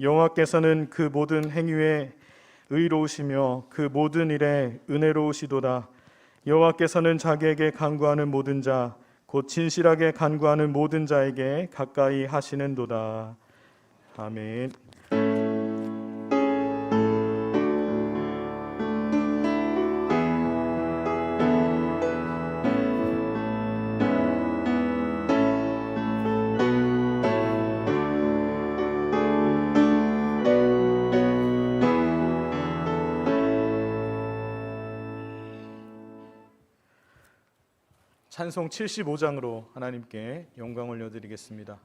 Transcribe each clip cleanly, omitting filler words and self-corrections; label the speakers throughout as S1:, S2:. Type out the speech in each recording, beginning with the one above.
S1: 여호와께서는 그 모든 행위에 의로우시며 그 모든 일에 은혜로우시도다. 여호와께서는 자기에게 간구하는 모든 자 곧 진실하게 간구하는 모든 자에게 가까이 하시는도다. 아멘. 찬송 75장으로 하나님께 영광 올려드리겠습니다.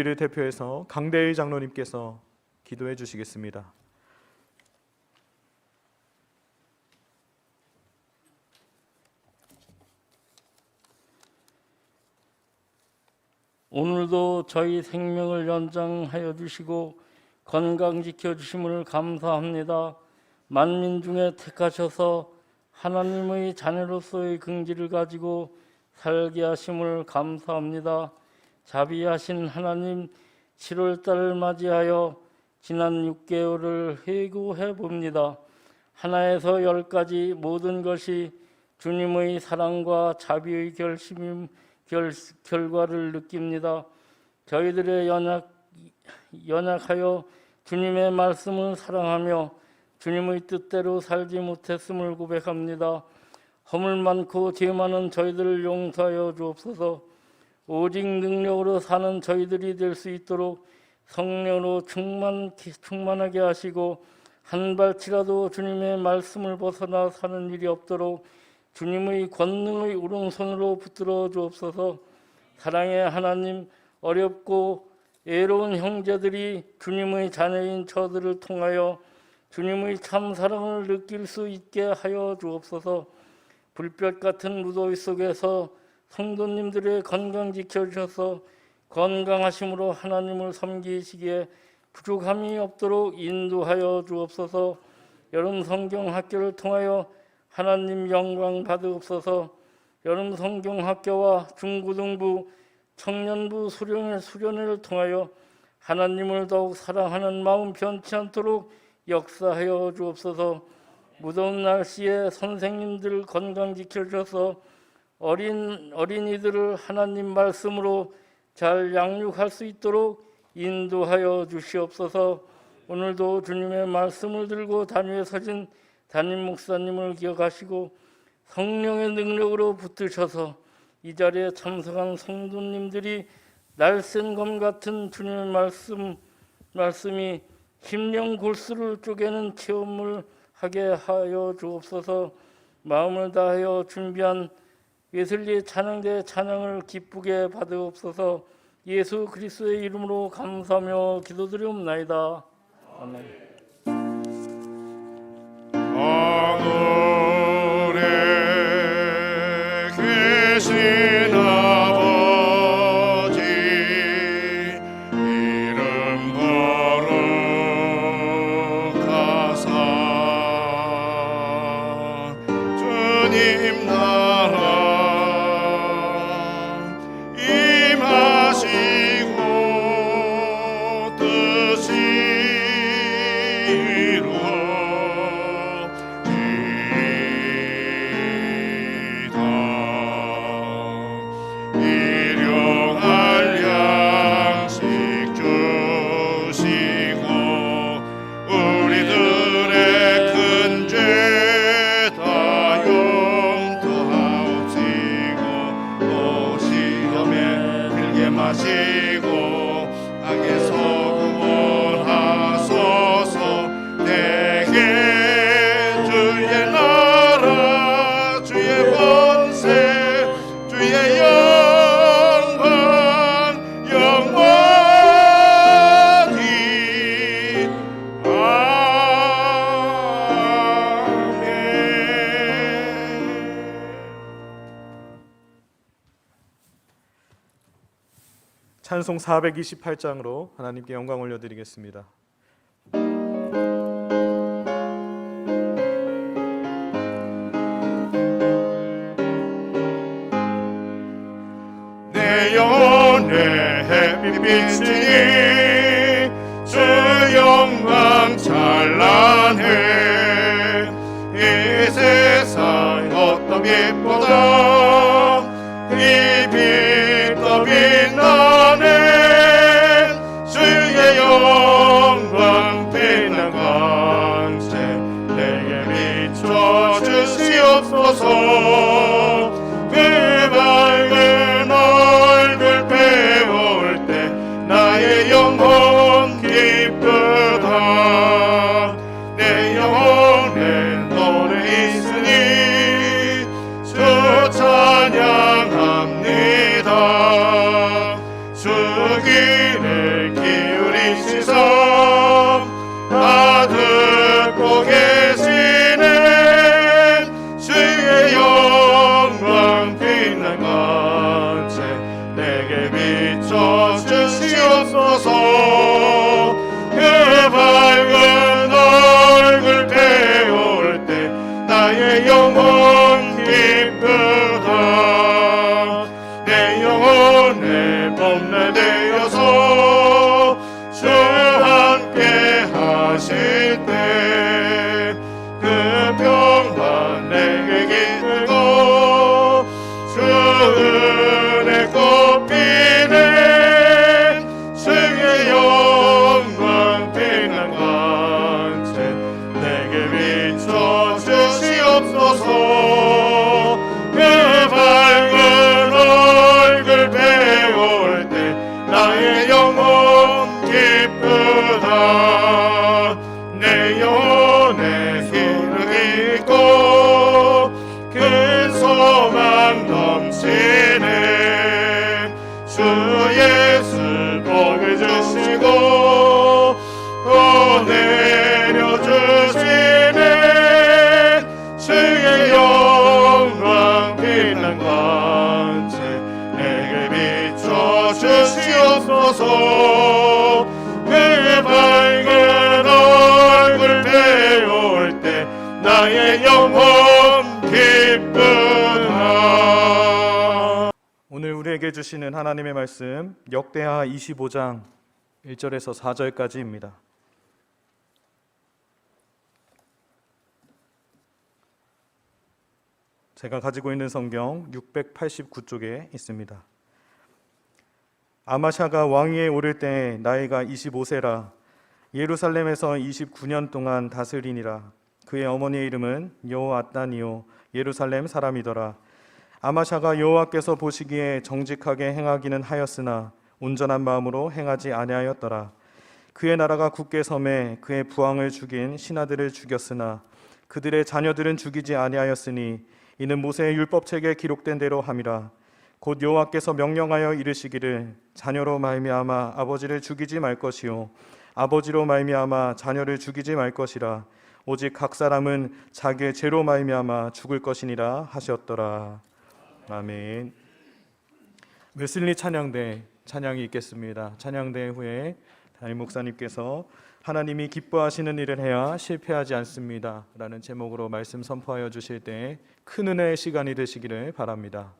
S1: 우리를 대표해서 강대희 장로님께서 기도해 주시겠습니다.
S2: 오늘도 저희 생명을 연장하여 주시고 건강 지켜주심을 감사합니다. 만민 중에 택하셔서 하나님의 자녀로서의 긍지를 가지고 살게 하심을 감사합니다. 자비하신 하나님, 7월달을 맞이하여 지난 6개월을 회고해 봅니다. 하나에서 10까지 모든 것이 주님의 사랑과 자비의 결과를 느낍니다. 저희들의 연약하여 주님의 말씀을 사랑하며 주님의 뜻대로 살지 못했음을 고백합니다. 허물 많고 죄 많은 저희들을 용서하여 주옵소서. 오직 능력으로 사는 저희들이 될 수 있도록 성령으로 충만하게 하시고 한 발치라도 주님의 말씀을 벗어나 사는 일이 없도록 주님의 권능의 오른손으로 붙들어 주옵소서. 사랑의 하나님, 어렵고 애로운 형제들이 주님의 자녀인 저들을 통하여 주님의 참 사랑을 느낄 수 있게 하여 주옵소서. 불볕 같은 무더위 속에서 성도님들의 건강 지켜주셔서 건강하심으로 하나님을 섬기시기에 부족함이 없도록 인도하여 주옵소서. 여름 성경 학교를 통하여 하나님 영광 받으옵소서. 여름 성경 학교와 중고등부, 청년부 수련회를 통하여 하나님을 더욱 사랑하는 마음 변치 않도록 역사하여 주옵소서. 무더운 날씨에 선생님들 건강 지켜줘서 어린이들을 하나님 말씀으로 잘 양육할 수 있도록 인도하여 주시옵소서. 오늘도 주님의 말씀을 들고 단위에 서신 담임 목사님을 기억하시고 성령의 능력으로 붙드셔서 이 자리에 참석한 성도님들이 날쌘 검 같은 주님의 말씀이 심령 골수를 쪼개는 체험을 하게 하여 주옵소서. 마음을 다하여 준비한 웨슬리의 찬양대 찬양을 기쁘게 받으옵소서. 예수 그리스도의 이름으로 감사하며 기도드리옵나이다. 아멘.
S3: 하늘에 계신 아버지 이름 거룩하사 주님 나라 임하시고 뜻이 일용할 양식 주시고 우리들의 큰 죄 다 용서하옵시고 또 시험에 들게 마시고 악에서 구원하소서. 내게 주의 나라 주의 권세 주의 영광 영원히 아멘.
S1: 찬송 428장으로 하나님께 영광 올려드리겠습니다.
S3: 내 영혼의 햇빛이 주 영광 찬란해. 이 세상 어떤 빛보다 이 빛 더 빛나네. 주의 영광 빛난 광채 내게 비춰 주시옵소서. 그 밝은 얼굴 배울 때 나의 영혼 기쁘다. 내 영혼에 노래 있으니 주 찬양합니다. 주 귀를 기울이시사 다 듣고 계시네. 주의 영광 빛난 광채 내게 비춰 주시옵소서. 그 밝은 얼굴 배울 때 나의 영혼 기쁘다. 내 영혼에 봄날되어서 주 함께 하실 때 그 평화 내게 기쁘고 주 은혜 꽃피네. 주의 영광 빛난 광채 내게 비춰 주시옵소서. 그 밝은 얼굴 배울 때 나의 영혼 기쁘다. 내 영혼에 힘을 잊고 큰 소망 넘치네. 주 예수 복을 주시고 또 내려주시네. 주의 영광 빛난 광채 내게 비춰 주시옵소서. 그 밝은 얼굴 배울 때 나의 영혼 기쁘다.
S1: 오늘 우리에게 주시는 하나님의 말씀 역대하 25장 1절에서 4절까지입니다. 제가 가지고 있는 성경 689쪽에 있습니다. 아마샤가 왕위에 오를 때 나이가 25세라 예루살렘에서 29년 동안 다스리니라. 그의 어머니의 이름은 여호앗단이요 예루살렘 사람이더라. 아마샤가 여호와께서 보시기에 정직하게 행하기는 하였으나 온전한 마음으로 행하지 아니하였더라. 그의 나라가 굳게 섬에 그의 부왕을 죽인 신하들을 죽였으나 그들의 자녀들은 죽이지 아니하였으니 이는 모세의 율법책에 기록된 대로 함이라. 곧 여호와께서 명령하여 이르시기를 자녀로 말미암아 아버지를 죽이지 말 것이요 아버지로 말미암아 자녀를 죽이지 말 것이라. 오직 각 사람은 자기의 죄로 말미암아 죽을 것이니라 하셨더라. 아멘. 웨슬리 찬양대 찬양이 있겠습니다. 찬양대 후에 담임 목사님께서 하나님이 기뻐하시는 일을 해야 실패하지 않습니다 라는 제목으로 말씀 선포하여 주실 때 큰 은혜의 시간이 되시기를 바랍니다.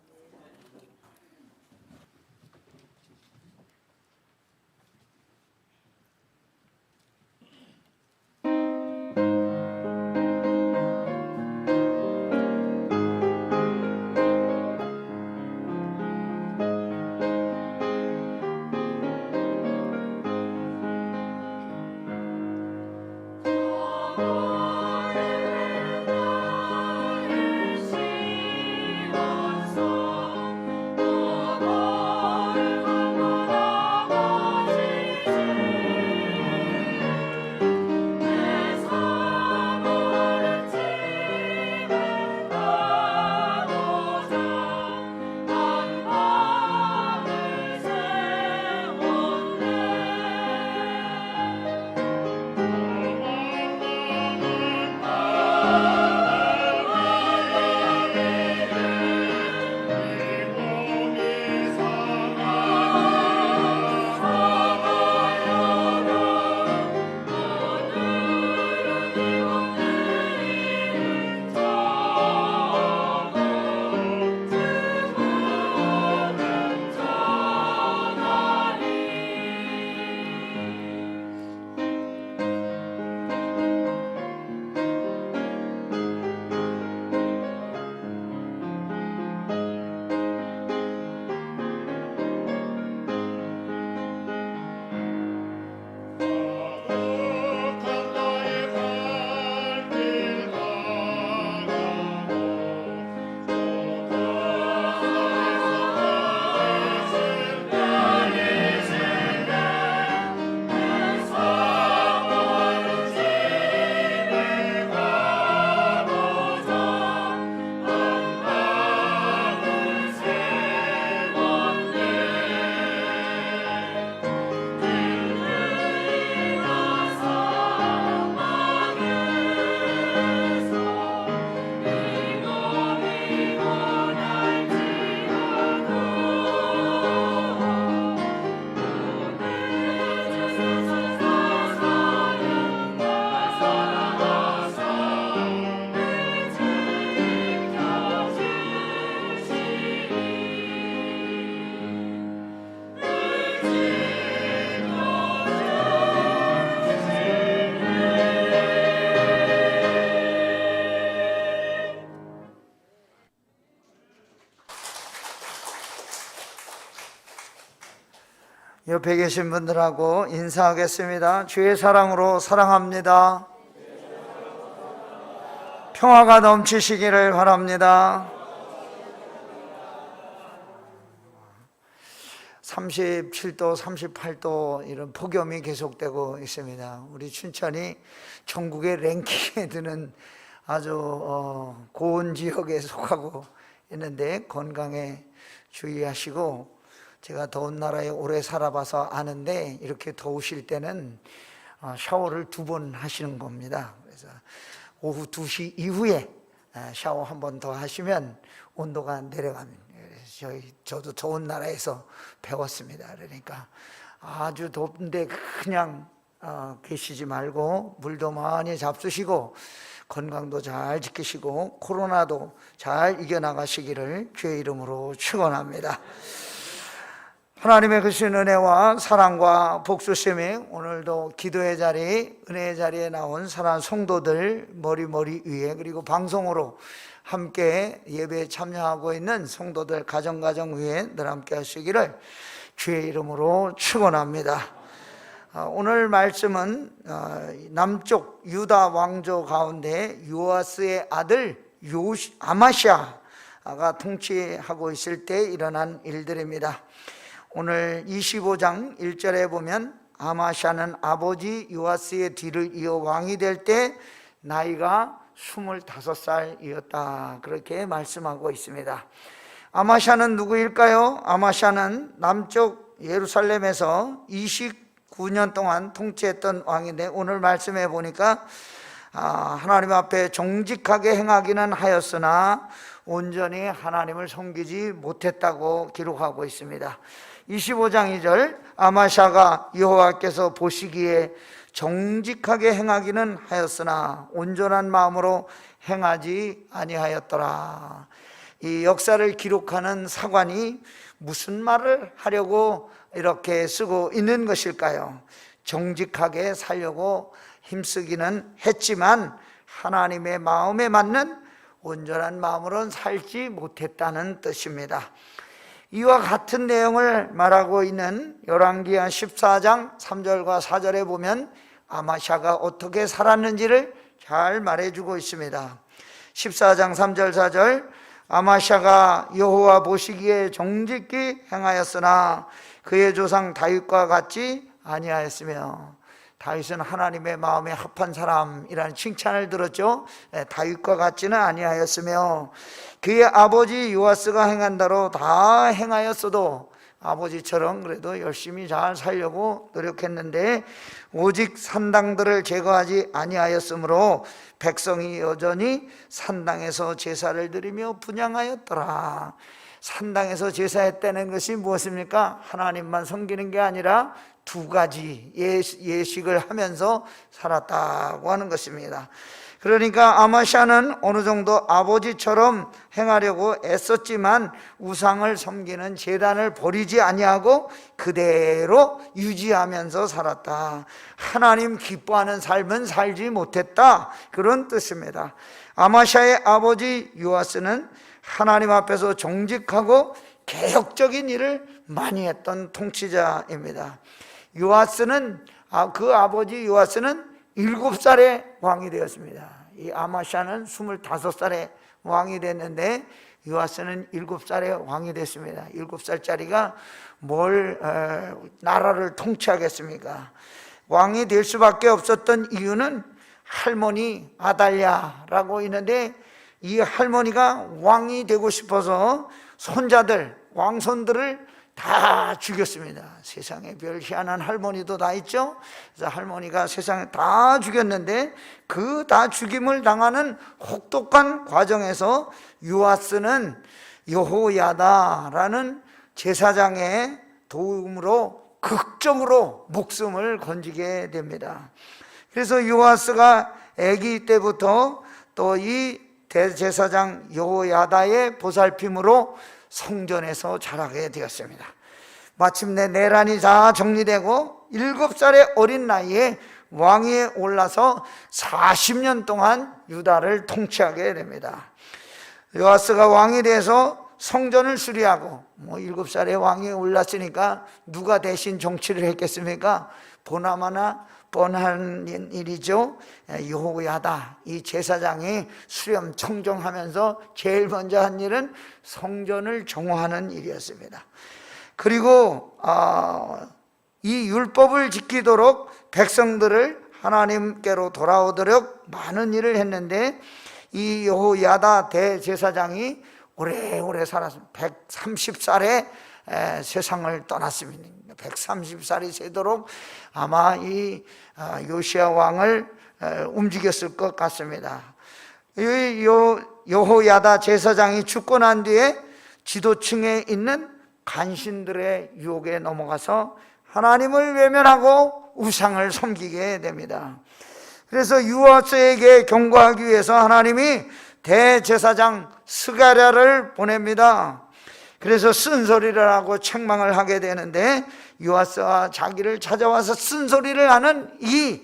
S4: 옆에 계신 분들하고 인사하겠습니다. 주의 사랑으로 사랑합니다. 평화가 넘치시기를 바랍니다. 37도, 38도 이런 폭염이 계속되고 있습니다. 우리 춘천이 전국의 랭킹에 드는 아주 고온 지역에 속하고 있는데 건강에 주의하시고, 제가 더운 나라에 오래 살아봐서 아는데 이렇게 더우실 때는 샤워를 2번 하시는 겁니다. 그래서 오후 2시 이후에 샤워 한 번 더 하시면 온도가 내려갑니다. 저도 더운 나라에서 배웠습니다. 그러니까 아주 덥는데 그냥 계시지 말고 물도 많이 잡수시고 건강도 잘 지키시고 코로나도 잘 이겨나가시기를 주의 이름으로 축원합니다. 하나님의 크신 은혜와 사랑과 복수심이 오늘도 기도의 자리, 은혜의 자리에 나온 사랑하는 성도들 머리 위에, 그리고 방송으로 함께 예배에 참여하고 있는 성도들 가정 위에 늘 함께 하시기를 주의 이름으로 축원합니다. 오늘 말씀은 남쪽 유다 왕조 가운데 요아스의 아들 아마샤가 통치하고 있을 때 일어난 일들입니다. 오늘 25장 1절에 보면 아마샤는 아버지 요아스의 뒤를 이어 왕이 될 때 나이가 25살이었다, 그렇게 말씀하고 있습니다. 아마샤는 누구일까요? 아마샤는 남쪽 예루살렘에서 29년 동안 통치했던 왕인데, 오늘 말씀해 보니까 하나님 앞에 정직하게 행하기는 하였으나 온전히 하나님을 섬기지 못했다고 기록하고 있습니다. 25장 2절, 아마샤가 여호와께서 보시기에 정직하게 행하기는 하였으나 온전한 마음으로 행하지 아니하였더라. 이 역사를 기록하는 사관이 무슨 말을 하려고 이렇게 쓰고 있는 것일까요? 정직하게 살려고 힘쓰기는 했지만 하나님의 마음에 맞는 온전한 마음으로는 살지 못했다는 뜻입니다. 이와 같은 내용을 말하고 있는 열왕기하 14장 3절과 4절에 보면 아마샤가 어떻게 살았는지를 잘 말해주고 있습니다. 14장 3절 4절, 아마샤가 여호와 보시기에 정직히 행하였으나 그의 조상 다윗과 같지 아니하였으며, 다윗은 하나님의 마음에 합한 사람이라는 칭찬을 들었죠. 다윗과 같지는 아니하였으며 그의 아버지 요아스가 행한 대로 다 행하였어도 아버지처럼 그래도 열심히 잘 살려고 노력했는데 오직 산당들을 제거하지 아니하였으므로 백성이 여전히 산당에서 제사를 드리며 분향하였더라. 산당에서 제사했다는 것이 무엇입니까? 하나님만 섬기는 게 아니라 두 가지 예식을 하면서 살았다고 하는 것입니다. 그러니까 아마샤는 어느 정도 아버지처럼 행하려고 애썼지만 우상을 섬기는 제단을 버리지 아니하고 그대로 유지하면서 살았다. 하나님 기뻐하는 삶은 살지 못했다, 그런 뜻입니다. 아마샤의 아버지 요아스는 하나님 앞에서 정직하고 개혁적인 일을 많이 했던 통치자입니다. 요아스는 그 아버지 요아스는 7살에 왕이 되었습니다. 이 아마샤는 25살에 왕이 됐는데 요아스는 7살에 왕이 됐습니다. 7살짜리가 뭘 나라를 통치하겠습니까? 왕이 될 수밖에 없었던 이유는 할머니 아달랴라고 있는데, 이 할머니가 왕이 되고 싶어서 손자들, 왕손들을 다 죽였습니다. 세상에 별 희한한 할머니도 다 있죠. 그래서 할머니가 세상에 다 죽였는데 그 다 죽임을 당하는 혹독한 과정에서 요아스는 여호야다라는 제사장의 도움으로 극적으로 목숨을 건지게 됩니다. 그래서 요아스가 아기 때부터 또 이 대제사장 여호야다의 보살핌으로 성전에서 자라게 되었습니다. 마침내 내란이 다 정리되고 7살의 어린 나이에 왕위에 올라서 40년 동안 유다를 통치하게 됩니다. 요아스가 왕이 돼서 성전을 수리하고 7살에 왕위에 올랐으니까 누가 대신 정치를 했겠습니까? 보나마나 뻔한 일이죠. 여호야다, 이 제사장이 수렴 청정하면서 제일 먼저 한 일은 성전을 정화하는 일이었습니다. 그리고 이 율법을 지키도록 백성들을 하나님께로 돌아오도록 많은 일을 했는데, 이 여호야다 대제사장이 오래오래 살았습니다. 130살에 세상을 떠났습니다. 130살이 세도록 아마 이 요시야 왕을 움직였을 것 같습니다. 여호야다 제사장이 죽고 난 뒤에 지도층에 있는 간신들의 유혹에 넘어가서 하나님을 외면하고 우상을 섬기게 됩니다. 그래서 요아스에게 경고하기 위해서 하나님이 대제사장 스가랴를 보냅니다. 그래서 쓴소리를 하고 책망을 하게 되는데, 요아스가 자기를 찾아와서 쓴소리를 하는 이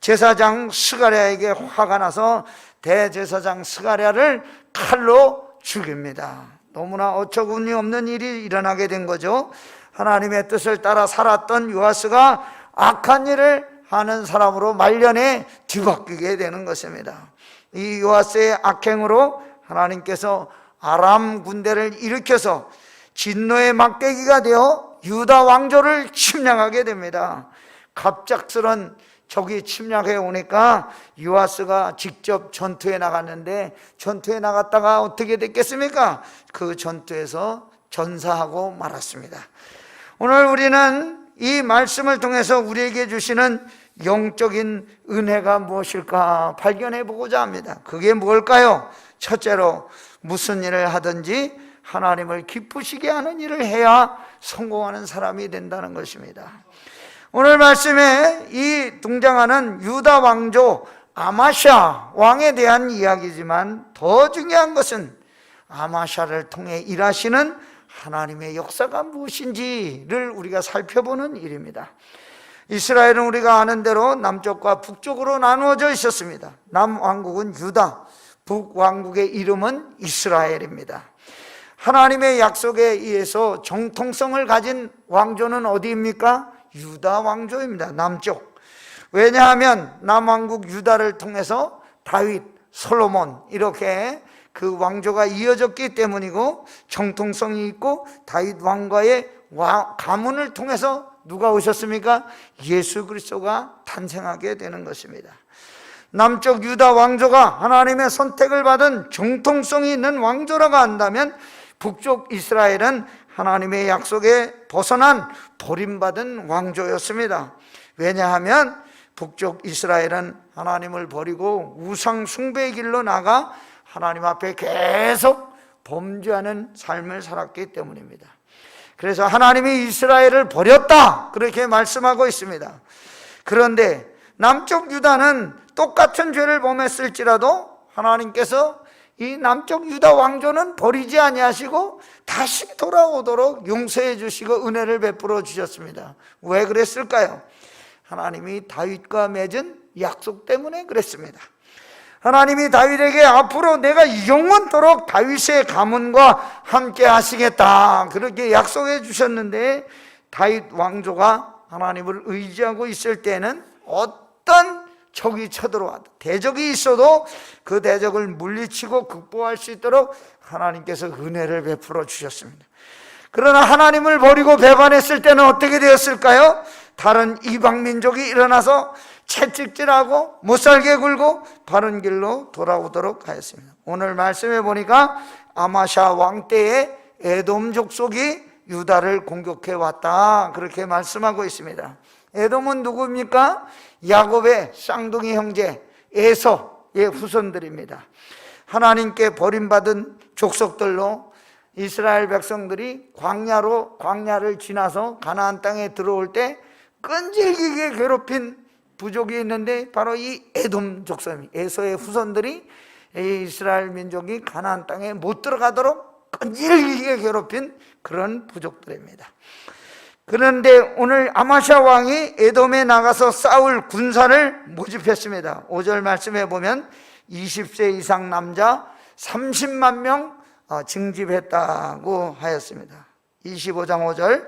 S4: 제사장 스가랴에게 화가 나서 대제사장 스가랴를 칼로 죽입니다. 너무나 어처구니 없는 일이 일어나게 된 거죠. 하나님의 뜻을 따라 살았던 요아스가 악한 일을 하는 사람으로 말년에 뒤바뀌게 되는 것입니다. 이 요아스의 악행으로 하나님께서 아람 군대를 일으켜서 진노의 막대기가 되어 유다 왕조를 침략하게 됩니다. 갑작스런 적이 침략해 오니까 요아스가 직접 전투에 나갔는데, 전투에 나갔다가 어떻게 됐겠습니까? 그 전투에서 전사하고 말았습니다. 오늘 우리는 이 말씀을 통해서 우리에게 주시는 영적인 은혜가 무엇일까 발견해 보고자 합니다. 그게 뭘까요? 첫째로, 무슨 일을 하든지 하나님을 기쁘시게 하는 일을 해야 성공하는 사람이 된다는 것입니다. 오늘 말씀에 이 등장하는 유다 왕조 아마샤 왕에 대한 이야기지만, 더 중요한 것은 아마샤를 통해 일하시는 하나님의 역사가 무엇인지를 우리가 살펴보는 일입니다. 이스라엘은 우리가 아는 대로 남쪽과 북쪽으로 나누어져 있었습니다. 남왕국은 유다, 북왕국의 이름은 이스라엘입니다. 하나님의 약속에 의해서 정통성을 가진 왕조는 어디입니까? 유다 왕조입니다. 남쪽. 왜냐하면 남왕국 유다를 통해서 다윗, 솔로몬 이렇게 그 왕조가 이어졌기 때문이고, 정통성이 있고, 다윗 왕과의 가문을 통해서 누가 오셨습니까? 예수 그리스도가 탄생하게 되는 것입니다. 남쪽 유다 왕조가 하나님의 선택을 받은 정통성이 있는 왕조라고 한다면, 북쪽 이스라엘은 하나님의 약속에 벗어난 버림받은 왕조였습니다. 왜냐하면 북쪽 이스라엘은 하나님을 버리고 우상 숭배의 길로 나가 하나님 앞에 계속 범죄하는 삶을 살았기 때문입니다. 그래서 하나님이 이스라엘을 버렸다, 그렇게 말씀하고 있습니다. 그런데 남쪽 유다는 똑같은 죄를 범했을지라도 하나님께서 이 남쪽 유다 왕조는 버리지 아니하시고 다시 돌아오도록 용서해 주시고 은혜를 베풀어 주셨습니다. 왜 그랬을까요? 하나님이 다윗과 맺은 약속 때문에 그랬습니다. 하나님이 다윗에게 앞으로 내가 영원토록 다윗의 가문과 함께 하시겠다, 그렇게 약속해 주셨는데, 다윗 왕조가 하나님을 의지하고 있을 때는 어떤 적이 쳐들어와도, 대적이 있어도 그 대적을 물리치고 극복할 수 있도록 하나님께서 은혜를 베풀어 주셨습니다. 그러나 하나님을 버리고 배반했을 때는 어떻게 되었을까요? 다른 이방 민족이 일어나서 채찍질하고 못살게 굴고 바른 길로 돌아오도록 하였습니다. 오늘 말씀해 보니까 아마샤 왕 때에 에돔 족속이 유다를 공격해 왔다, 그렇게 말씀하고 있습니다. 에돔은 누구입니까? 야곱의 쌍둥이 형제 에서의 후손들입니다. 하나님께 버림받은 족속들로 이스라엘 백성들이 광야를 지나서 가나안 땅에 들어올 때 끈질기게 괴롭힌 부족이 있는데, 바로 이 에돔 족속입니다. 에서의 후손들이 이스라엘 민족이 가나안 땅에 못 들어가도록 끈질기게 괴롭힌 그런 부족들입니다. 그런데 오늘 아마샤 왕이 에돔에 나가서 싸울 군사를 모집했습니다. 5절 말씀해 보면 20세 이상 남자 30만 명 징집했다고 하였습니다. 25장 5절,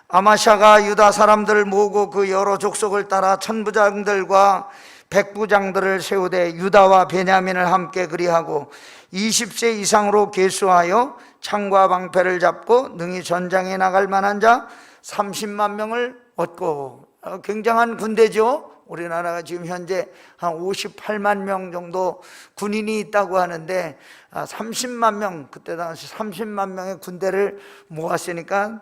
S4: 아마샤가 유다 사람들을 모으고 그 여러 족속을 따라 천부장들과 백부장들을 세우되 유다와 베냐민을 함께 그리하고 20세 이상으로 계수하여 창과 방패를 잡고 능히 전장에 나갈 만한 자 30만 명을 얻고, 굉장한 군대죠. 우리나라가 지금 현재 한 58만 명 정도 군인이 있다고 하는데 30만 명, 그때 당시 30만 명의 군대를 모았으니까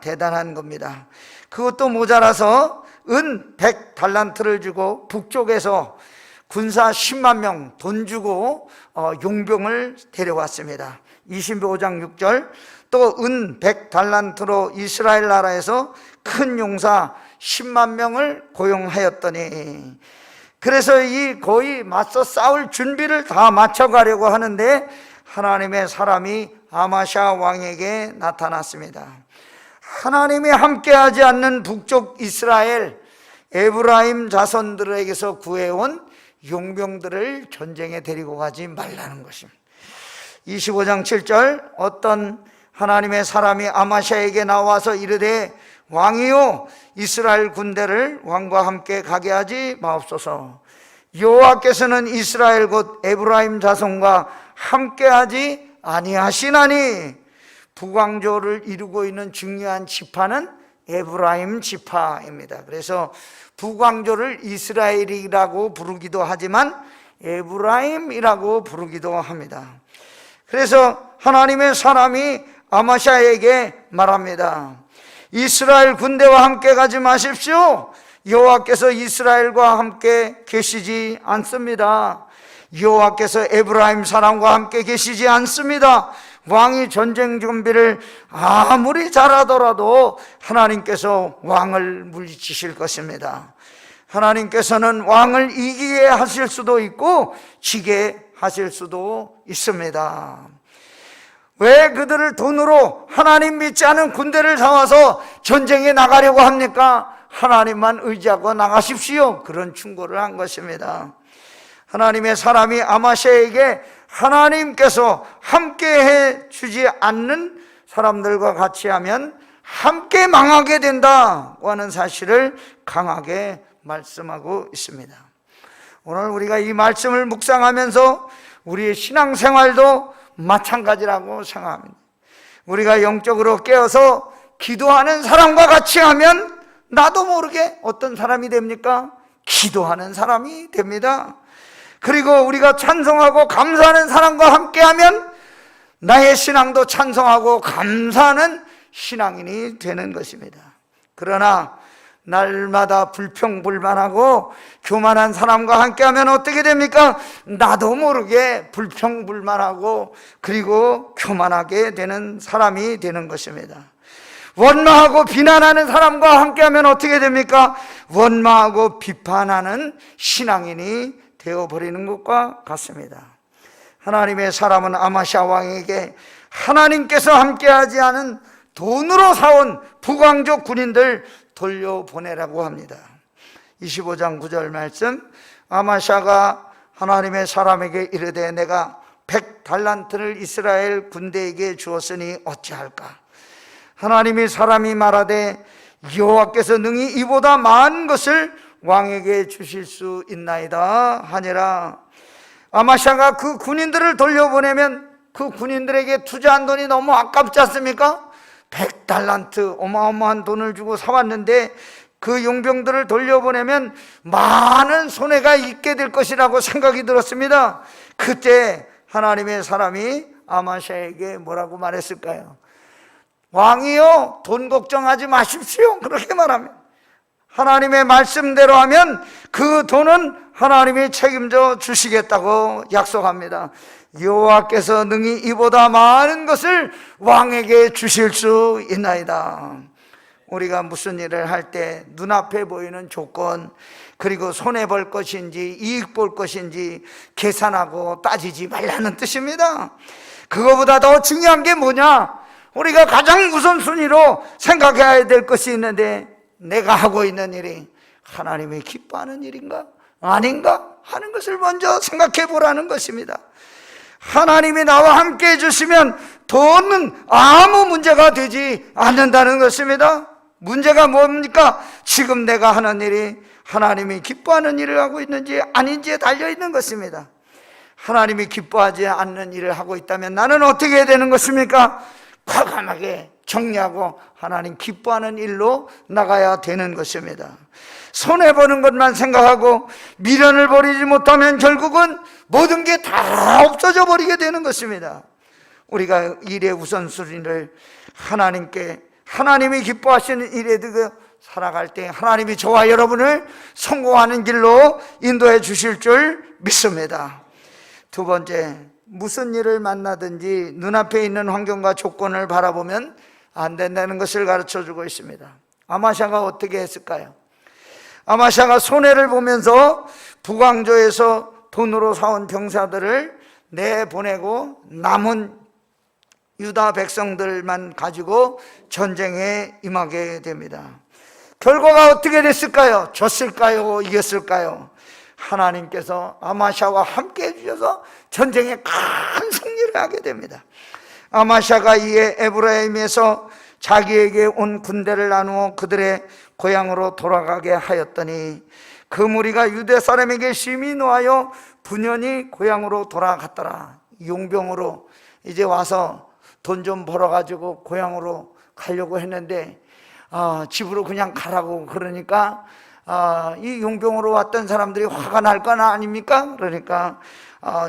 S4: 대단한 겁니다. 그것도 모자라서 은 100달란트를 주고 북쪽에서 군사 10만 명 돈 주고 용병을 데려왔습니다. 25장 6절, 또 은 100달란트로 이스라엘 나라에서 큰 용사 10만 명을 고용하였더니, 그래서 이 거의 맞서 싸울 준비를 다 마쳐가려고 하는데 하나님의 사람이 아마샤 왕에게 나타났습니다. 하나님이 함께하지 않는 북쪽 이스라엘 에브라임 자손들에게서 구해온 용병들을 전쟁에 데리고 가지 말라는 것입니다. 25장 7절 어떤 하나님의 사람이 아마샤에게 나와서 이르되 왕이요 이스라엘 군대를 왕과 함께 가게 하지 마옵소서. 여호와께서는 이스라엘 곧 에브라임 자손과 함께하지 아니하시나니. 북왕조를 이루고 있는 중요한 지파는 에브라임 지파입니다. 그래서 북왕조를 이스라엘이라고 부르기도 하지만 에브라임이라고 부르기도 합니다. 그래서 하나님의 사람이 아마샤에게 말합니다. 이스라엘 군대와 함께 가지 마십시오. 여호와께서 이스라엘과 함께 계시지 않습니다. 여호와께서 에브라임 사람과 함께 계시지 않습니다. 왕이 전쟁 준비를 아무리 잘하더라도 하나님께서 왕을 물리치실 것입니다. 하나님께서는 왕을 이기게 하실 수도 있고 지게 하실 수도 있습니다. 왜 그들을 돈으로 하나님 믿지 않은 군대를 삼아서 전쟁에 나가려고 합니까? 하나님만 의지하고 나가십시오. 그런 충고를 한 것입니다. 하나님의 사람이 아마샤에게 하나님께서 함께해 주지 않는 사람들과 같이 하면 함께 망하게 된다고 하는 사실을 강하게 말씀하고 있습니다. 오늘 우리가 이 말씀을 묵상하면서 우리의 신앙생활도 마찬가지라고 생각합니다. 우리가 영적으로 깨어서 기도하는 사람과 같이 하면 나도 모르게 어떤 사람이 됩니까? 기도하는 사람이 됩니다. 그리고 우리가 찬송하고 감사하는 사람과 함께하면 나의 신앙도 찬송하고 감사하는 신앙인이 되는 것입니다. 그러나 날마다 불평불만하고 교만한 사람과 함께하면 어떻게 됩니까? 나도 모르게 불평불만하고 그리고 교만하게 되는 사람이 되는 것입니다. 원망하고 비난하는 사람과 함께하면 어떻게 됩니까? 원망하고 비판하는 신앙인이 되어버리는 것과 같습니다. 하나님의 사람은 아마샤 왕에게 하나님께서 함께하지 않은 돈으로 사온 북왕족 군인들 돌려보내라고 합니다. 25장 9절 말씀, 아마샤가 하나님의 사람에게 이르되 내가 100달란트를 이스라엘 군대에게 주었으니 어찌할까? 하나님의 사람이 말하되 여호와께서 능히 이보다 많은 것을 왕에게 주실 수 있나이다 하니라. 아마샤가 그 군인들을 돌려보내면 그 군인들에게 투자한 돈이 너무 아깝지 않습니까? 100달란트 어마어마한 돈을 주고 사왔는데 그 용병들을 돌려보내면 많은 손해가 있게 될 것이라고 생각이 들었습니다. 그때 하나님의 사람이 아마샤에게 뭐라고 말했을까요? 왕이요 돈 걱정하지 마십시오. 그렇게 말합니다. 하나님의 말씀대로 하면 그 돈은 하나님이 책임져 주시겠다고 약속합니다. 여호와께서 능히 이보다 많은 것을 왕에게 주실 수 있나이다. 우리가 무슨 일을 할 때 눈앞에 보이는 조건 그리고 손해볼 것인지 이익 볼 것인지 계산하고 따지지 말라는 뜻입니다. 그거보다 더 중요한 게 뭐냐? 우리가 가장 우선순위로 생각해야 될 것이 있는데 내가 하고 있는 일이 하나님이 기뻐하는 일인가 아닌가 하는 것을 먼저 생각해 보라는 것입니다. 하나님이 나와 함께 해주시면 돈은 아무 문제가 되지 않는다는 것입니다. 문제가 뭡니까? 지금 내가 하는 일이 하나님이 기뻐하는 일을 하고 있는지 아닌지에 달려있는 것입니다. 하나님이 기뻐하지 않는 일을 하고 있다면 나는 어떻게 해야 되는 것입니까? 과감하게 정리하고 하나님 기뻐하는 일로 나가야 되는 것입니다. 손해보는 것만 생각하고 미련을 버리지 못하면 결국은 모든 게 다 없어져 버리게 되는 것입니다. 우리가 일의 우선순위를 하나님께 하나님이 기뻐하시는 일에 두고 살아갈 때 하나님이 저와 여러분을 성공하는 길로 인도해 주실 줄 믿습니다. 두 번째, 무슨 일을 만나든지 눈앞에 있는 환경과 조건을 바라보면 안 된다는 것을 가르쳐 주고 있습니다. 아마샤가 어떻게 했을까요? 아마샤가 손해를 보면서 북왕조에서 돈으로 사온 병사들을 내보내고 남은 유다 백성들만 가지고 전쟁에 임하게 됩니다. 결과가 어떻게 됐을까요? 졌을까요? 이겼을까요? 하나님께서 아마샤와 함께 해주셔서 전쟁에 큰 승리를 하게 됩니다. 아마샤가 이에 에브라임에서 자기에게 온 군대를 나누어 그들의 고향으로 돌아가게 하였더니 그 무리가 유대 사람에게 심히 노하여 분연히 고향으로 돌아갔더라. 용병으로 이제 와서 돈 좀 벌어가지고 고향으로 가려고 했는데 집으로 그냥 가라고 그러니까 이 용병으로 왔던 사람들이 화가 날 건 아닙니까? 그러니까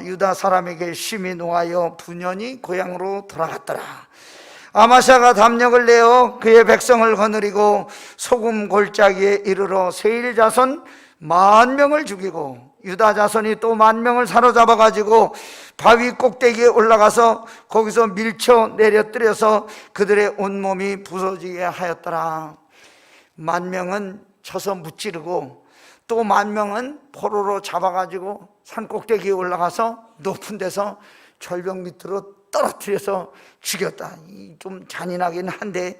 S4: 유다 사람에게 심히 노하여 분연히 고향으로 돌아갔더라. 아마샤가 담력을 내어 그의 백성을 거느리고 소금 골짜기에 이르러 세일 자손 10,000명을 죽이고 유다 자손이 또 10,000명을 사로잡아 가지고 바위 꼭대기에 올라가서 거기서 밀쳐 내려뜨려서 그들의 온몸이 부서지게 하였더라. 10,000명은 쳐서 무찌르고 또 10,000명은 포로로 잡아가지고 산 꼭대기에 올라가서 높은 데서 절벽 밑으로 떨어뜨려서 죽였다. 좀 잔인하긴 한데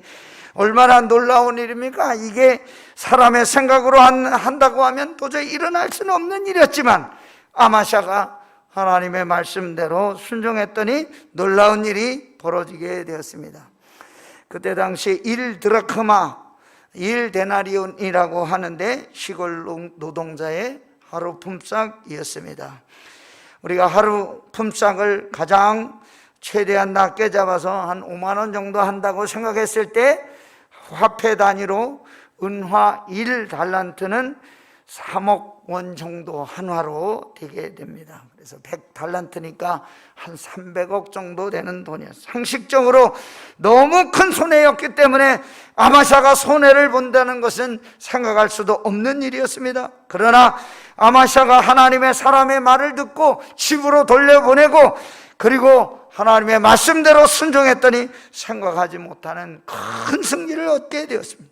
S4: 얼마나 놀라운 일입니까? 이게 사람의 생각으로 한다고 하면 도저히 일어날 수는 없는 일이었지만 아마샤가 하나님의 말씀대로 순종했더니 놀라운 일이 벌어지게 되었습니다. 그때 당시 1드라크마 1데나리온이라고 하는데 시골 노동자의 하루 품삯이었습니다. 우리가 하루 품삯을 가장 최대한 낮게 잡아서 한 5만 원 정도 한다고 생각했을 때 화폐 단위로 은화 1달란트는 3억 원 정도 한화로 되게 됩니다. 그래서 100달란트니까 한 300억 정도 되는 돈이었어요. 상식적으로 너무 큰 손해였기 때문에 아마샤가 손해를 본다는 것은 생각할 수도 없는 일이었습니다. 그러나 아마샤가 하나님의 사람의 말을 듣고 집으로 돌려보내고 그리고 하나님의 말씀대로 순종했더니 생각하지 못하는 큰 승리를 얻게 되었습니다.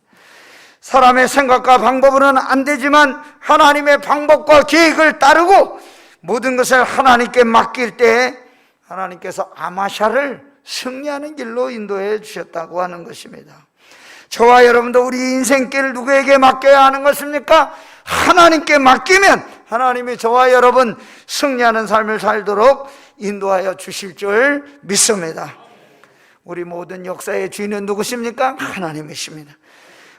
S4: 사람의 생각과 방법으로는 안 되지만 하나님의 방법과 계획을 따르고 모든 것을 하나님께 맡길 때 하나님께서 아마샤를 승리하는 길로 인도해 주셨다고 하는 것입니다. 저와 여러분도 우리 인생길을 누구에게 맡겨야 하는 것입니까? 하나님께 맡기면 하나님이 저와 여러분 승리하는 삶을 살도록 인도하여 주실 줄 믿습니다. 우리 모든 역사의 주인은 누구십니까? 하나님이십니다.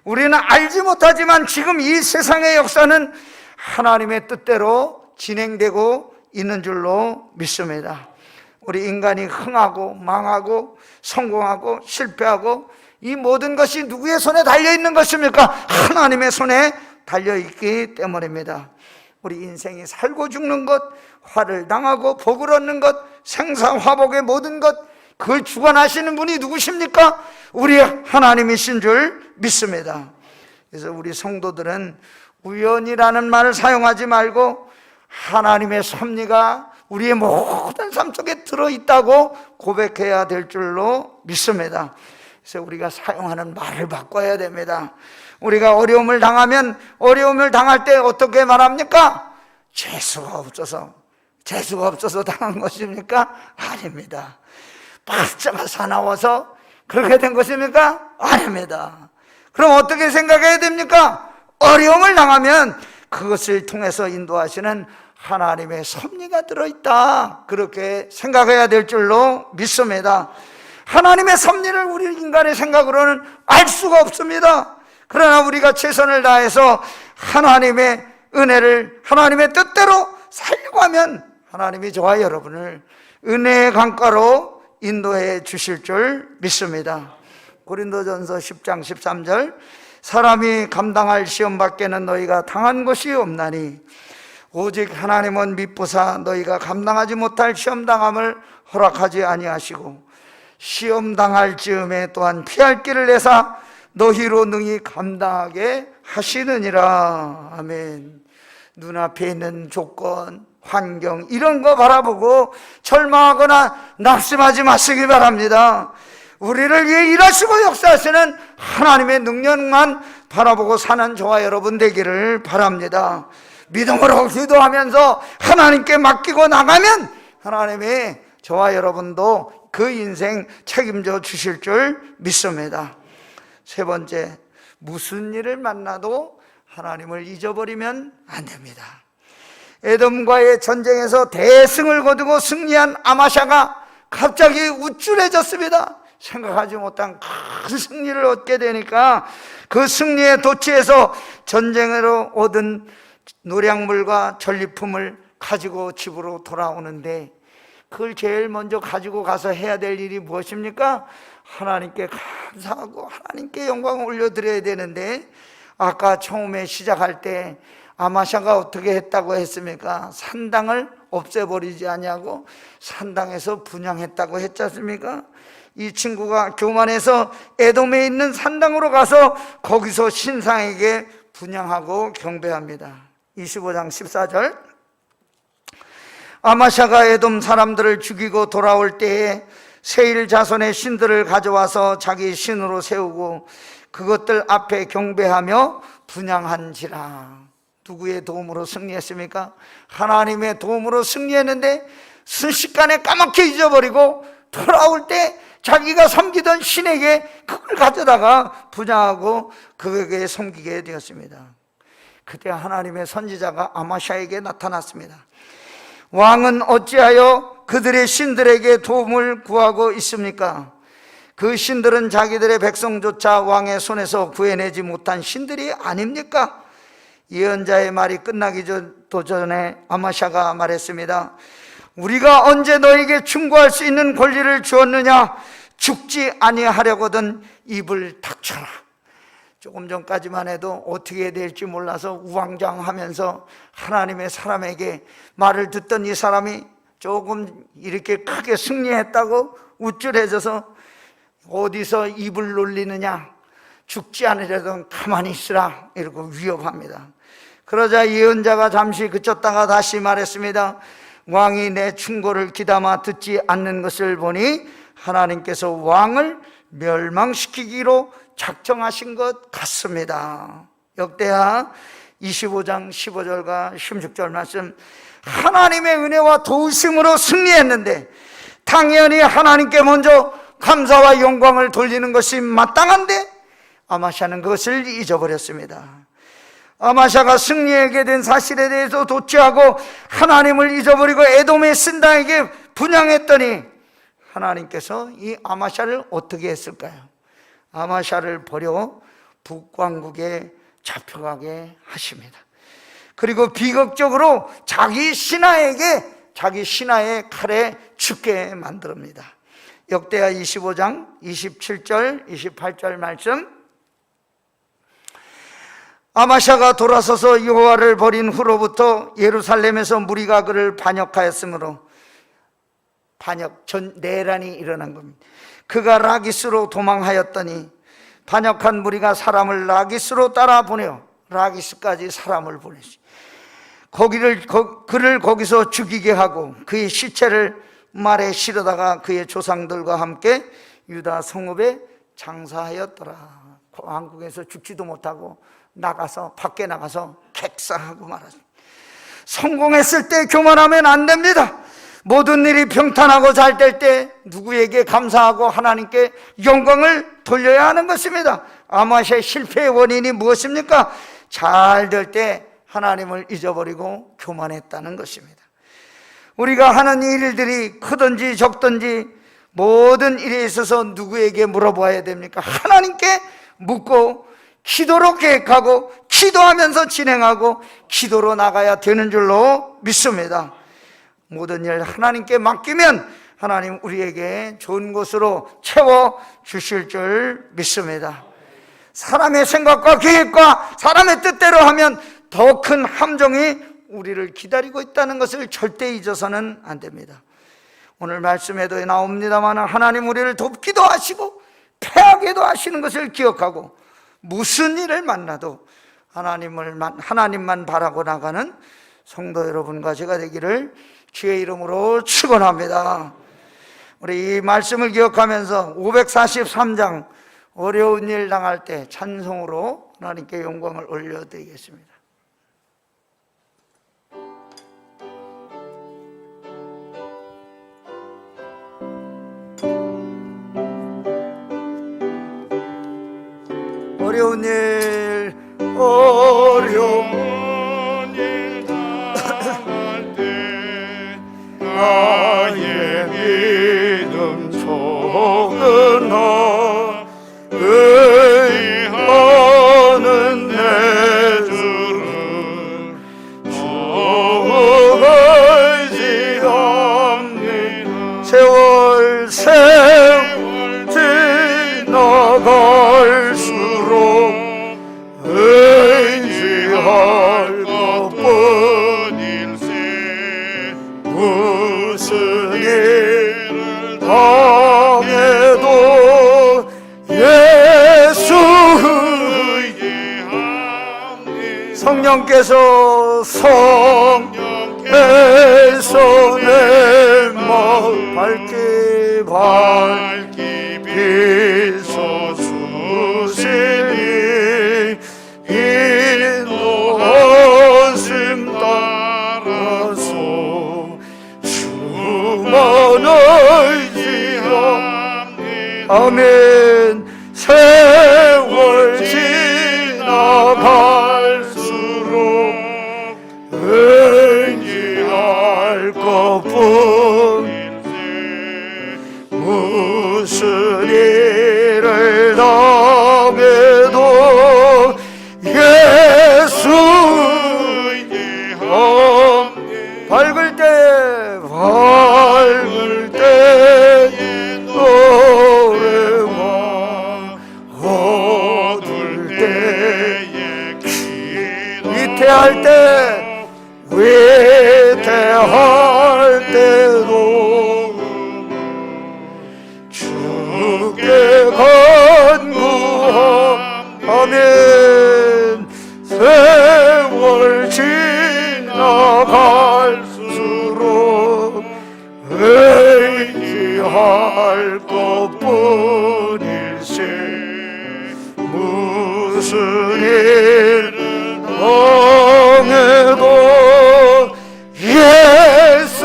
S4: 우리는 알지 못하지만 지금 이 세상의 역사는 하나님의 뜻대로 진행되고 있는 줄로 믿습니다. 우리 인간이 흥하고 망하고 성공하고 실패하고 이 모든 것이 누구의 손에 달려있는 것입니까? 하나님의 손에 달려있기 때문입니다. 우리 인생이 살고 죽는 것, 화를 당하고 복을 얻는 것, 생사화복의 모든 것, 그걸 주관하시는 분이 누구십니까? 우리 하나님이신 줄 믿습니다. 그래서 우리 성도들은 우연이라는 말을 사용하지 말고 하나님의 섭리가 우리의 모든 삶 속에 들어있다고 고백해야 될 줄로 믿습니다. 그래서 우리가 사용하는 말을 바꿔야 됩니다. 우리가 어려움을 당하면 어려움을 당할 때 어떻게 말합니까? 재수가 없어서 당한 것입니까? 아닙니다. 박자가 사나워서 그렇게 된 것입니까? 아닙니다. 그럼 어떻게 생각해야 됩니까? 어려움을 당하면 그것을 통해서 인도하시는 하나님의 섭리가 들어있다, 그렇게 생각해야 될 줄로 믿습니다. 하나님의 섭리를 우리 인간의 생각으로는 알 수가 없습니다. 그러나 우리가 최선을 다해서 하나님의 은혜를 하나님의 뜻대로 살려고 하면 하나님이 저와 여러분을 은혜의 강가로 인도해 주실 줄 믿습니다. 고린도전서 10장 13절, 사람이 감당할 시험 밖에는 너희가 당한 것이 없나니 오직 하나님은 미쁘사 너희가 감당하지 못할 시험당함을 허락하지 아니하시고 시험당할 즈음에 또한 피할 길을 내사 너희로 능히 감당하게 하시느니라. 아멘. 눈앞에 있는 조건, 환경 이런 거 바라보고 절망하거나 낙심하지 마시기 바랍니다. 우리를 위해 일하시고 역사하시는 하나님의 능력만 바라보고 사는 저와 여러분 되기를 바랍니다. 믿음으로 기도하면서 하나님께 맡기고 나가면 하나님이 저와 여러분도 그 인생 책임져 주실 줄 믿습니다. 세 번째, 무슨 일을 만나도 하나님을 잊어버리면 안 됩니다. 에돔과의 전쟁에서 대승을 거두고 승리한 아마샤가 갑자기 우쭐해졌습니다. 생각하지 못한 큰 승리를 얻게 되니까 그 승리에 도취해서 전쟁으로 얻은 노량물과 전리품을 가지고 집으로 돌아오는데, 그걸 제일 먼저 가지고 가서 해야 될 일이 무엇입니까? 하나님께 감사하고 하나님께 영광을 올려드려야 되는데, 아까 처음에 시작할 때 아마샤가 어떻게 했다고 했습니까? 산당을 없애버리지 아니하고 산당에서 분향했다고 했지 않습니까? 이 친구가 교만해서 에돔에 있는 산당으로 가서 거기서 신상에게 분향하고 경배합니다. 25장 14절, 아마샤가 에돔 사람들을 죽이고 돌아올 때에 세일 자손의 신들을 가져와서 자기 신으로 세우고 그것들 앞에 경배하며 분향한지라. 누구의 도움으로 승리했습니까? 하나님의 도움으로 승리했는데 순식간에 까맣게 잊어버리고 돌아올 때 자기가 섬기던 신에게 그걸 가져다가 분향하고 그에게 섬기게 되었습니다. 그때 하나님의 선지자가 아마샤에게 나타났습니다. 왕은 어찌하여 그들의 신들에게 도움을 구하고 있습니까? 그 신들은 자기들의 백성조차 왕의 손에서 구해내지 못한 신들이 아닙니까? 예언자의 말이 끝나기 전에 아마샤가 말했습니다. 우리가 언제 너에게 충고할 수 있는 권리를 주었느냐? 죽지 아니하려거든 입을 닥쳐라. 조금 전까지만 해도 어떻게 될지 몰라서 우왕좌왕하면서 하나님의 사람에게 말을 듣던 이 사람이 조금 이렇게 크게 승리했다고 우쭐해져서 어디서 입을 놀리느냐? 죽지 않으려던 가만히 있으라, 이러고 위협합니다. 그러자 예언자가 잠시 그쳤다가 다시 말했습니다. 왕이 내 충고를 귀담아 듣지 않는 것을 보니 하나님께서 왕을 멸망시키기로 작정하신 것 같습니다. 역대하 25장 15절과 16절 말씀, 하나님의 은혜와 도우심으로 승리했는데 당연히 하나님께 먼저 감사와 영광을 돌리는 것이 마땅한데 아마샤는 그것을 잊어버렸습니다. 아마샤가 승리하게 된 사실에 대해서 도취하고 하나님을 잊어버리고 에돔의 신당에게 분향했더니 하나님께서 이 아마샤를 어떻게 했을까요? 아마샤를 버려 북왕국에 잡혀가게 하십니다. 그리고 비극적으로 자기 신하의 칼에 죽게 만듭니다. 역대하 25장 27절 28절 말씀, 아마샤가 돌아서서 여호와를 버린 후로부터 예루살렘에서 무리가 그를 반역하였으므로, 내란이 일어난 겁니다. 그가 라기스로 도망하였더니 반역한 무리가 사람을 라기스로 따라 보내어 라기스까지 사람을 보내시, 그를 거기서 죽이게 하고 그의 시체를 말에 실어다가 그의 조상들과 함께 유다 성읍에 장사하였더라. 왕국에서 죽지도 못하고 밖에 나가서 객사하고 말하죠. 성공했을 때 교만하면 안 됩니다. 모든 일이 평탄하고 잘 될 때 누구에게 감사하고 하나님께 영광을 돌려야 하는 것입니다. 아마샤의 실패의 원인이 무엇입니까? 잘 될 때 하나님을 잊어버리고 교만했다는 것입니다. 우리가 하는 일들이 크든지 적든지 모든 일에 있어서 누구에게 물어봐야 됩니까? 하나님께 묻고 기도로 계획하고 기도하면서 진행하고 기도로 나가야 되는 줄로 믿습니다. 모든 일 하나님께 맡기면 하나님 우리에게 좋은 것으로 채워 주실 줄 믿습니다. 사람의 생각과 계획과 사람의 뜻대로 하면 더 큰 함정이 우리를 기다리고 있다는 것을 절대 잊어서는 안 됩니다. 오늘 말씀에도 나옵니다만 하나님 우리를 돕기도 하시고 패하게도 하시는 것을 기억하고 무슨 일을 만나도 하나님만 바라고 나가는 성도 여러분과 제가 되기를 주의 이름으로 축원합니다. 우리 이 말씀을 기억하면서 543장 어려운 일 당할 때 찬송으로 하나님께 영광을 올려드리겠습니다. 어려운 일 어려운
S3: 일 당할 때 나의 믿음 소근하 의하는 내 주를 의지합니다.
S4: 세월 지나갈수록 의지할 것뿐일세. 무슨 일을 당해도 예수 의지합니다. 성령께서 내 마음 밝게 비춰주시니 인도하심 따라서 주만 의지합니다. 아멘. 세월 지나갈수록 의지할 것뿐일세. 무슨 일을 당해도 예수 의지합니다. 밝을 때 노래와 어두울 때에 기도 위태할 때도 주께 간구하면 세월 지나갈수록 의지할 것뿐일세. 무슨 일을 당해도 예수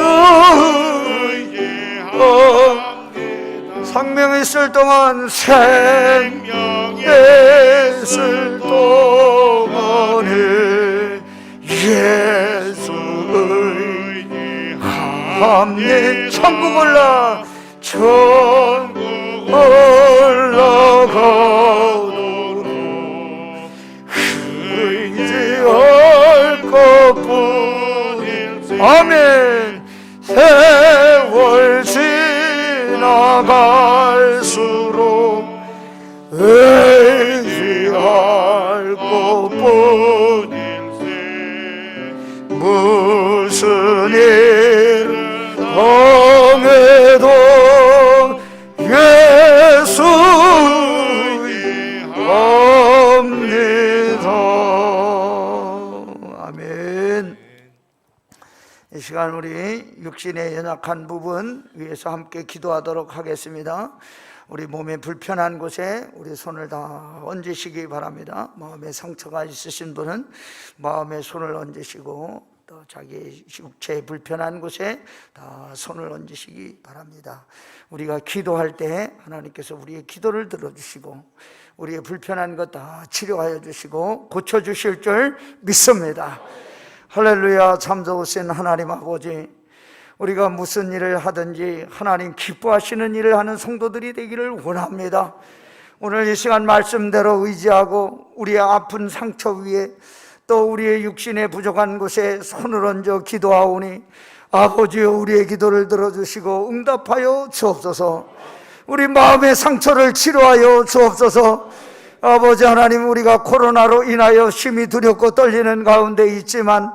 S4: 생명이 있을 동안 예수 의지합니다. 천국 올라가도록 의지할 것뿐일세. 아멘. 세월 지나갈수록 의지할 것뿐일세. 무슨 일을 당해도 예수 의지합니다. 아멘. 이 시간 우리 육신의 연약한 부분 위해서 함께 기도하도록 하겠습니다. 우리 몸에 불편한 곳에 우리 손을 다 얹으시기 바랍니다. 마음에 상처가 있으신 분은 마음에 손을 얹으시고 또 자기 육체에 불편한 곳에 다 손을 얹으시기 바랍니다. 우리가 기도할 때 하나님께서 우리의 기도를 들어주시고 우리의 불편한 것 다 치료하여 주시고 고쳐주실 줄 믿습니다. 할렐루야. 참 좋으신 하나님 아버지, 우리가 무슨 일을 하든지 하나님 기뻐하시는 일을 하는 성도들이 되기를 원합니다. 오늘 이 시간 말씀대로 의지하고 우리의 아픈 상처 위에 또 우리의 육신의 부족한 곳에 손을 얹어 기도하오니 아버지여 우리의 기도를 들어주시고 응답하여 주옵소서. 우리 마음의 상처를 치료하여 주옵소서. 아버지 하나님, 우리가 코로나로 인하여 심히 두렵고 떨리는 가운데 있지만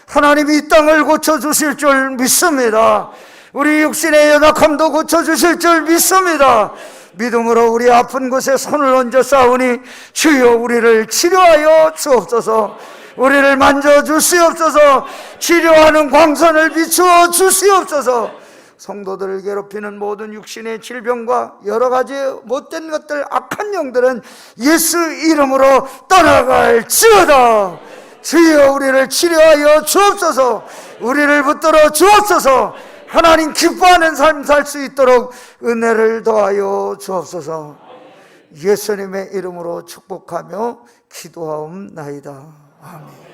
S4: 하나님이 이 땅을 고쳐주실 줄 믿습니다. 우리 육신의 연약함도 고쳐주실 줄 믿습니다. 믿음으로 우리 아픈 곳에 손을 얹어 싸우니 주여 우리를 치료하여 주옵소서. 우리를 만져주시옵소서. 치료하는 광선을 비추어 주시옵소서. 성도들을 괴롭히는 모든 육신의 질병과 여러 가지 못된 것들, 악한 영들은 예수 이름으로 떠나갈지어다. 주여 우리를 치료하여 주옵소서. 우리를 붙들어 주옵소서. 하나님 기뻐하는 삶 살 수 있도록 은혜를 더하여 주옵소서. 예수님의 이름으로 축복하며 기도하옵나이다. 아멘.